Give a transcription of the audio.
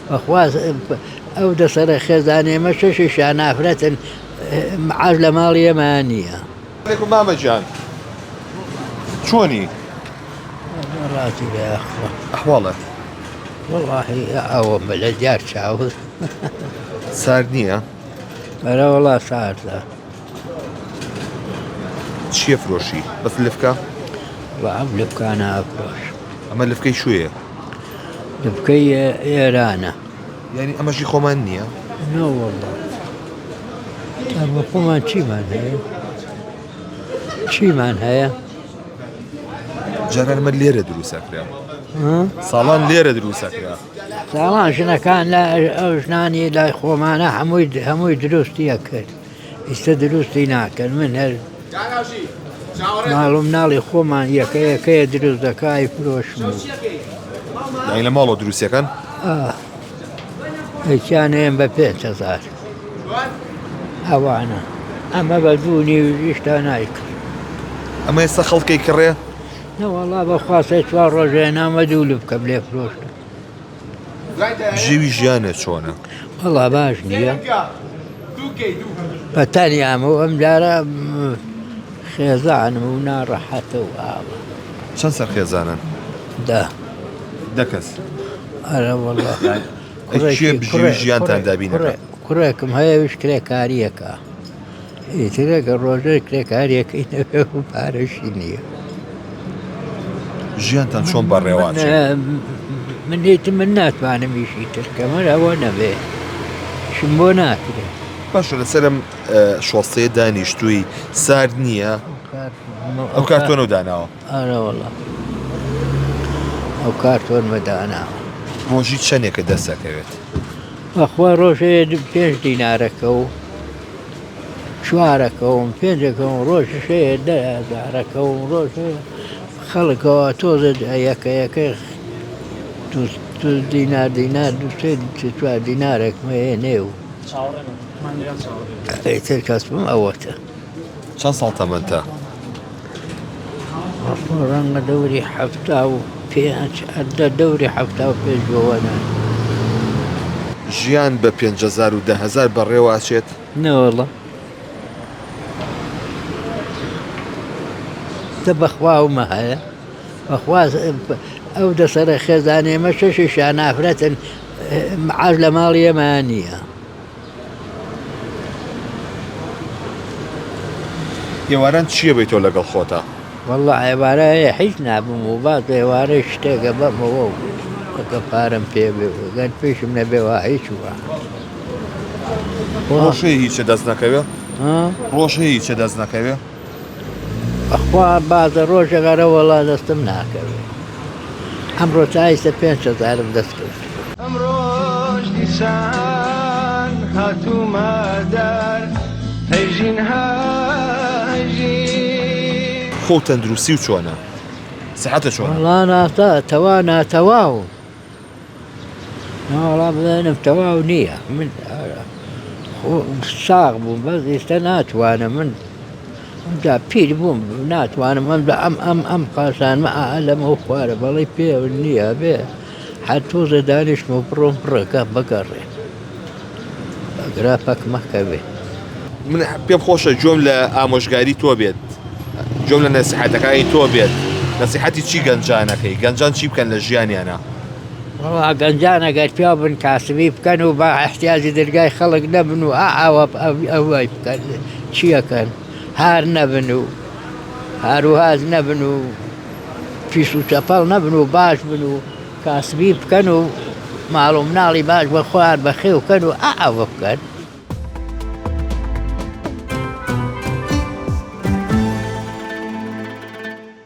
بەخواست ئەو دەسەرە خێزانێمە شەشیشان نافرەتن معاش لە ماڵی ئێمە نییە. عليكم ماما جان شوني؟ راسي يا أخوة أحوالك؟ والله أول بلديار شاوز ساردنية؟ لا والله صارت شي فروشي؟ بس اللفكة؟ والله لبكة أنا أفروش. أما اللفكة شوية؟ لبكية إيرانة يعني أما شي خومانية؟ لا والله طيب خومان شي من هي؟ شي من هي؟ جاران من ليرة دروسك يا ها؟ صالان ليرة دروسك يا ساڵان ژنەکان لە ئەو ژنانی لای خۆمانە هەمووی دروستی ئەکرد ئیستا دروستی ناکرد من هەر ماڵ و مناڵی خۆمان یەکەیە دروست دەکای فرۆشم يعني لمالو دروسي كان؟ هیچیانەیەم بە 5,000 ئەوانە ئەمە بەدوونی ویشتا نایکرد. أما يسا خلقي كريه؟ نەوەڵا بەخواسە 4 ڕۆژێ نامە دوو لە بکەم لێ فرۆشتم. جيوي جيانة شونه؟ والله باش نییە بەتەنیام و ئەم جارە خێزانم و ناڕەحەتە و ئاوە شان سر خيزانا؟ دكس ئەرە والله شي بجيوي جيان تاندابينك؟ کوڕێکم هەیە وش کرێکاریەکە ئیترێکە ڕۆژەی کرێکاریەکەی نەبێ و پارەشی نییە. ژیانتان چۆن بەڕێوەچێت؟ من هیچ من ناتوانم ئیشی ترکەمە ئەوە نەبێ شم بۆ ناکرێت. باشە لەسەرم شۆستەیە دانیشتووی سارد نییە ئەو کارتۆنە و داناوە؟ ئارە وەڵا ئەو کارتۆن بەداناوە ڕۆژی چەندێکە دەستەکەوێت؟ بەخوا ڕۆژەیە 5 دینارەکە و 4ەکە و 5ەکە و ڕۆژشەیە 10,000ەکە و ڕۆژەیە خەڵکەوە تۆزە یەکە دینار 2 دینارێکمە هێنێ و ئەیتر کەسبم ئەوەتە. چەند ساڵ تەمەنتە؟ ڕەنگە دەوری 5 دەوری 75 بۆوەنە. ژیان بە 5,000 و 10,000 بەڕێوەچێت؟ نەوەڵە دە بەخواومە هەیە بەخواست ئەو دەسەرە خێزانێمە شەشیشان نافرەتن معاش لە ماڵی ئێمە نییە. ئێواران چییە بیت تۆ لەگەڵ خۆتە؟ والله ئێوارەیە هیچ نابم و باز ئێوارەی شتێکە بەمەوە و ئەگە پارەم پێ بێ گەن پێشم نەبێەوە هیچ وە ڕۆژەیە هیچە دەست نەکەوێ؟ ڕۆژەیە هیچە دەست نەکەوێ؟ بەخوا بازە ڕۆژەگەرە وەڵا دەستم ناکەوێت. ئەمڕۆ چایستە 5,000م دەست کرد. ئەمڕۆژ دیسان هاتوومە دار هەیژین هەیژین خۆ تەندروستی و چۆنە؟ سەحەتە چۆنە؟ وەڵا ناتەواو ناوەڵا بزانم تەواو نییە من ساغ بووم بەس ئێستا ناتوانم من ئەمجا پیر بووم ناتوانم ئەم قاسانمە لەمە خوارە بەڵی پێ نییە بێ حتۆزە دانیشتم و بڕۆم پڕەکە بگەڕێ ئەگراپەک مەکەوێ. من پێم خۆشە جۆم لە ئامۆژگاری تۆ بێت جۆم لە نەسیحەتەکانی تۆ بێت. نەسیحەتی چی گەنجانەکەی؟ گەنجان چی بکەن لە ژیانیانە؟ وەڵا گەنجان ئەگەر پیا بن کاسبی بکەن و بە احتیاجی دەرگای خەڵک نەبن و ئەوەی بکەن چیەکەن هار نەبن و هاروهاز نەبن و پیس و چەپەڵ نەبن و باش بن و کاسبی بکەن و ماڵ و مناڵی باش بە خوار بەخێ وکەن و ئەوە بکەن.